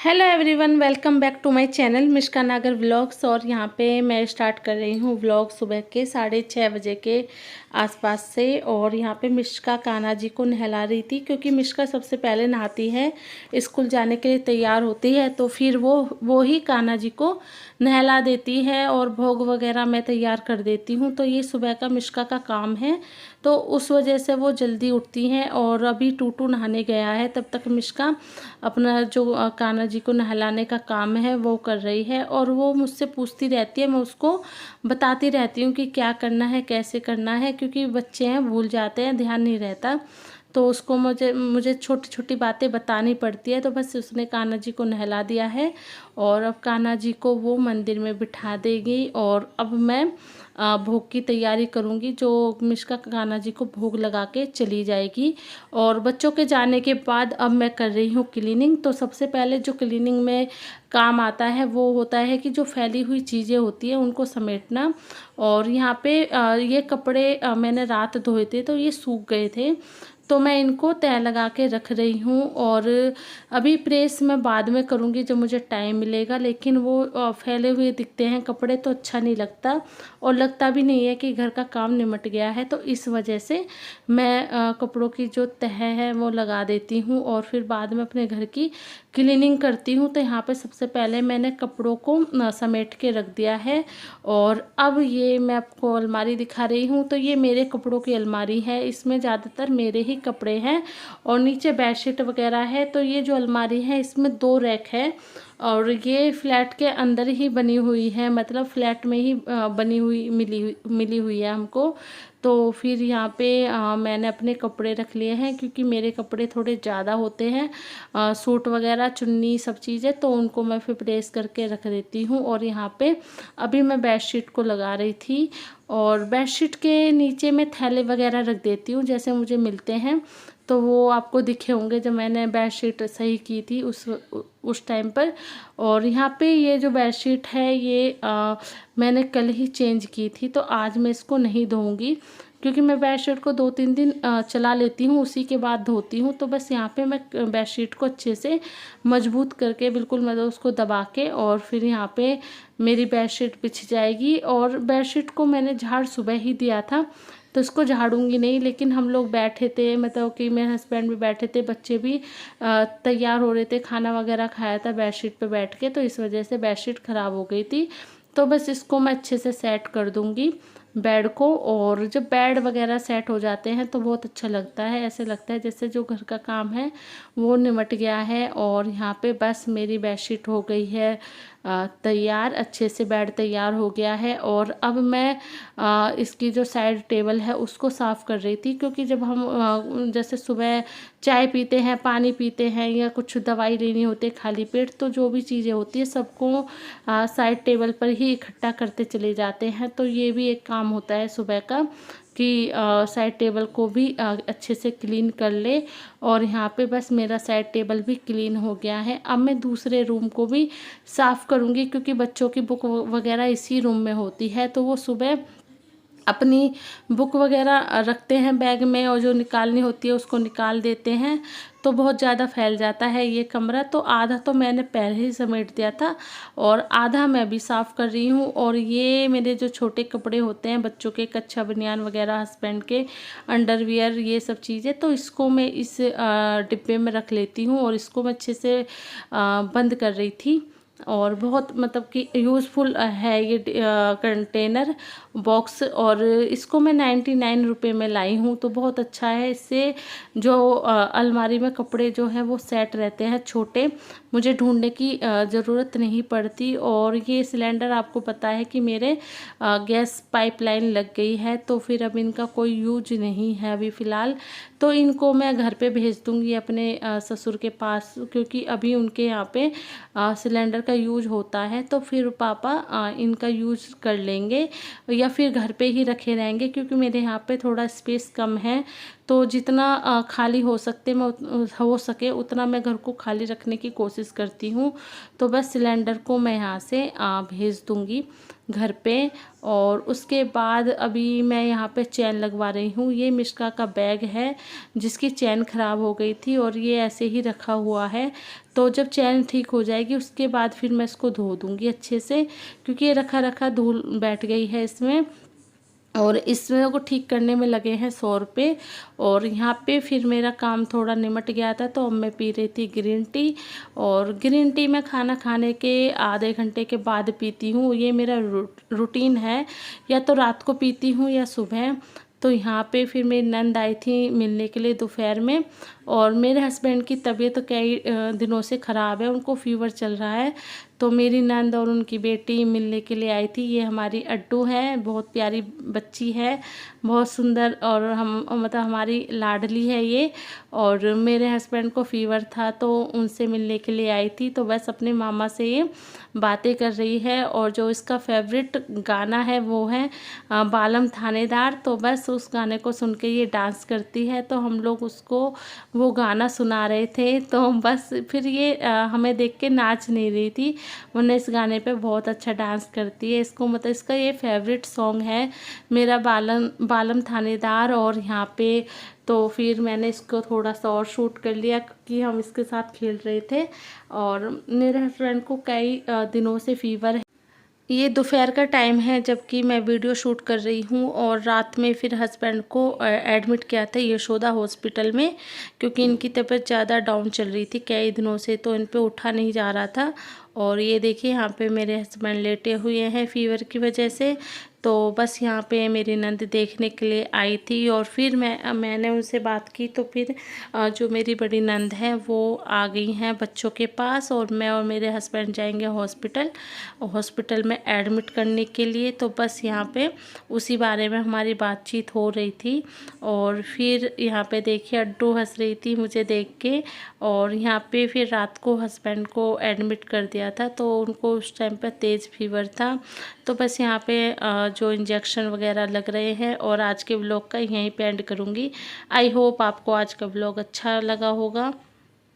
Hello everyone, welcome back to my channel Mishka Nagar vlogs. और यहाँ पे मैं स्टार्ट कर रही हूँ व्लॉग सुबह के 6:30 बजे के आसपास से। और यहाँ पे मिष्का कान्हा जी को नहला रही थी, क्योंकि मिष्का सबसे पहले नहाती है, स्कूल जाने के लिए तैयार होती है, तो फिर वो ही कान्हा जी को नहला देती है और भोग वगैरह मैं तैयार कर देती हूँ। तो ये सुबह का मिष्का का काम है, तो उस वजह से वो जल्दी उठती हैं। और अभी टूटू नहाने गया है, तब तक मिष्का अपना जो कान्हा जी को नहलाने का काम है वो कर रही है। और वो मुझसे पूछती रहती है, मैं उसको बताती रहती हूँ कि क्या करना है, कैसे करना है, क्योंकि बच्चे हैं, भूल जाते हैं, ध्यान नहीं रहता। तो उसको मुझे छोटी छोटी बातें बतानी पड़ती है। तो बस उसने कान्हा जी को नहला दिया है और अब कान्हा जी को वो मंदिर में बिठा देगी। और अब मैं भोग की तैयारी करूँगी, जो मिष्का कान्हा जी को भोग लगा के चली जाएगी। और बच्चों के जाने के बाद अब मैं कर रही हूँ क्लीनिंग। तो सबसे पहले जो क्लीनिंग में काम आता है वो होता है कि जो फैली हुई चीज़ें होती हैं उनको समेटना। और यहाँ पे ये कपड़े मैंने रात धोए थे, तो ये सूख गए थे, तो मैं इनको तह लगा के रख रही हूँ। और अभी प्रेस मैं बाद में करूँगी जब मुझे टाइम मिलेगा, लेकिन वो फैले हुए दिखते हैं कपड़े तो अच्छा नहीं लगता, और लगता भी नहीं है कि घर का काम निमट गया है। तो इस वजह से मैं कपड़ों की जो तह है वो लगा देती हूँ और फिर बाद में अपने घर की क्लीनिंग करती हूँ। तो यहाँ पे सबसे पहले मैंने कपड़ों को समेट के रख दिया है। और अब ये मैं आपको अलमारी दिखा रही हूँ। तो ये मेरे कपड़ों की अलमारी है, इसमें ज़्यादातर मेरे ही कपड़े हैं और नीचे बेडशीट वगैरह है। तो ये जो अलमारी है इसमें 2 रैक है और ये फ्लैट के अंदर ही बनी हुई है, मतलब फ्लैट में ही बनी हुई मिली हुई है हमको। तो फिर यहाँ पे मैंने अपने कपड़े रख लिए हैं, क्योंकि मेरे कपड़े थोड़े ज़्यादा होते हैं, सूट वगैरह, चुन्नी, सब चीज़ें, तो उनको मैं फिर प्रेस करके रख देती हूँ। और यहाँ पे अभी मैं बेडशीट को लगा रही थी और बेडशीट के नीचे मैं थैले वगैरह रख देती हूँ, जैसे मुझे मिलते हैं। तो वो आपको दिखे होंगे जब मैंने बेडशीट सही की थी उस टाइम पर। और यहाँ पे ये जो बेडशीट है ये मैंने कल ही चेंज की थी, तो आज मैं इसको नहीं धोऊंगी, क्योंकि मैं बेडशीट को 2-3 दिन चला लेती हूँ, उसी के बाद धोती हूँ। तो बस यहाँ पे मैं बेडशीट को अच्छे से मजबूत करके, बिल्कुल मतलब उसको दबा के, और फिर यहाँ पे मेरी बेडशीट बिछ जाएगी। और बेडशीट को मैंने झाड़ सुबह ही दिया था, तो इसको झाड़ूंगी नहीं। लेकिन हम लोग बैठे थे, मतलब कि मेरे हस्बैंड भी बैठे थे, बच्चे भी तैयार हो रहे थे, खाना वगैरह खाया था बेडशीट पे बैठ के, तो इस वजह से बेडशीट ख़राब हो गई थी। तो बस इसको मैं अच्छे से सेट कर दूंगी बेड को। और जब बेड वगैरह सेट हो जाते हैं तो बहुत अच्छा लगता है, ऐसे लगता है जैसे जो घर का काम है वो निमट गया है। और यहाँ पे बस मेरी बेडशीट हो गई है तैयार, अच्छे से बेड तैयार हो गया है। और अब मैं इसकी जो साइड टेबल है उसको साफ़ कर रही थी, क्योंकि जब हम जैसे सुबह चाय पीते हैं, पानी पीते हैं, या कुछ दवाई लेनी होती है खाली पेट, तो जो भी चीज़ें होती है सबको साइड टेबल पर ही इकट्ठा करते चले जाते हैं। तो ये भी एक काम होता है सुबह का, कि साइड टेबल को भी अच्छे से क्लीन कर ले। और यहाँ पे बस मेरा साइड टेबल भी क्लीन हो गया है। अब मैं दूसरे रूम को भी साफ़ करूँगी, क्योंकि बच्चों की बुक वगैरह इसी रूम में होती है, तो वो सुबह अपनी बुक वगैरह रखते हैं बैग में, और जो निकालनी होती है उसको निकाल देते हैं। तो बहुत ज़्यादा फैल जाता है ये कमरा, तो आधा तो मैंने पहले ही समेट दिया था और आधा मैं भी साफ़ कर रही हूँ। और ये मेरे जो छोटे कपड़े होते हैं बच्चों के, कच्छा बनियान वगैरह, हस्बैंड के अंडरवियर, ये सब चीज़ें, तो इसको मैं इस डिब्बे में रख लेती हूँ। और इसको मैं अच्छे से बंद कर रही थी। और बहुत मतलब कि यूज़फुल है ये कंटेनर बॉक्स। और इसको मैं 99 रुपये में लाई हूँ, तो बहुत अच्छा है। इससे जो अलमारी में कपड़े जो हैं वो सेट रहते हैं छोटे, मुझे ढूंढने की ज़रूरत नहीं पड़ती। और ये सिलेंडर आपको पता है कि मेरे गैस पाइपलाइन लग गई है, तो फिर अब इनका कोई यूज नहीं है अभी फ़िलहाल। तो इनको मैं घर पे भेज दूँगी अपने ससुर के पास, क्योंकि अभी उनके यहाँ पे सिलेंडर का यूज होता है, तो फिर पापा इनका यूज कर लेंगे, या फिर घर पे ही रखे रहेंगे, क्योंकि मेरे यहाँ पे थोड़ा स्पेस कम है, तो जितना खाली हो सके उतना मैं घर को खाली रखने की कोशिश करती हूँ। तो बस सिलेंडर को मैं यहाँ से भेज दूँगी घर पे। और उसके बाद अभी मैं यहाँ पे चैन लगवा रही हूँ। ये मिष्का का बैग है जिसकी चैन ख़राब हो गई थी और ये ऐसे ही रखा हुआ है। तो जब चैन ठीक हो जाएगी उसके बाद फिर मैं इसको धो दूँगी अच्छे से, क्योंकि ये रखा रखा धूल बैठ गई है इसमें। और इसमें को ठीक करने में लगे हैं 100 रुपये। और यहाँ पे फिर मेरा काम थोड़ा निमट गया था, तो अब मैं पी रही थी ग्रीन टी। और ग्रीन टी मैं खाना खाने के आधे घंटे के बाद पीती हूँ। ये मेरा रूटीन है, या तो रात को पीती हूँ या सुबह। तो यहाँ पे फिर मेरी नंद आई थी मिलने के लिए दोपहर में। और मेरे हस्बैंड की तबीयत तो कई दिनों से ख़राब है, उनको फीवर चल रहा है। तो मेरी नंद और उनकी बेटी मिलने के लिए आई थी। ये हमारी अड्डू है, बहुत प्यारी बच्ची है, बहुत सुंदर, और हम मतलब हमारी लाडली है ये। और मेरे हस्बैंड को फीवर था तो उनसे मिलने के लिए आई थी। तो बस अपने मामा से ये बातें कर रही है। और जो इसका फेवरेट गाना है वो है बालम थानेदार। तो बस उस गाने को सुन के ये डांस करती है। तो हम लोग उसको वो गाना सुना रहे थे। तो बस फिर ये हमें देख के नाच नहीं रही थी, वरना इस गाने पे बहुत अच्छा डांस करती है। इसको मतलब इसका ये फेवरेट सॉन्ग है मेरा बालम बालम थानेदार। और यहाँ पे तो फिर मैंने इसको थोड़ा सा और शूट कर लिया क्योंकि हम इसके साथ खेल रहे थे। और मेरे हस्बैंड को कई दिनों से फीवर है। ये दोपहर का टाइम है जबकि मैं वीडियो शूट कर रही हूँ। और रात में फिर हस्बैंड को एडमिट किया था यशोदा हॉस्पिटल में, क्योंकि इनकी तबीयत ज़्यादा डाउन चल रही थी कई दिनों से, तो इन पे उठा नहीं जा रहा था। और ये देखिए यहाँ पे मेरे हस्बैंड लेटे हुए हैं फीवर की वजह से। तो बस यहाँ पे मेरी नंद देखने के लिए आई थी। और फिर मैंने उनसे बात की। तो फिर जो मेरी बड़ी नंद है वो आ गई हैं बच्चों के पास, और मैं और मेरे हस्बैंड जाएंगे हॉस्पिटल में एडमिट करने के लिए। तो बस यहाँ पे उसी बारे में हमारी बातचीत हो रही थी। और फिर यहाँ पे देखिए अड्डू हंस रही थी मुझे देख के। और यहाँ पे फिर रात को हस्बैंड को एडमिट कर दिया था, तो उनको उस टाइम पर तेज़ फीवर था। तो बस यहाँ पे जो इंजेक्शन वगैरह लग रहे हैं। और आज के व्लॉग का यहीं पे एंड करूँगी। आई होप आपको आज का व्लॉग अच्छा लगा होगा।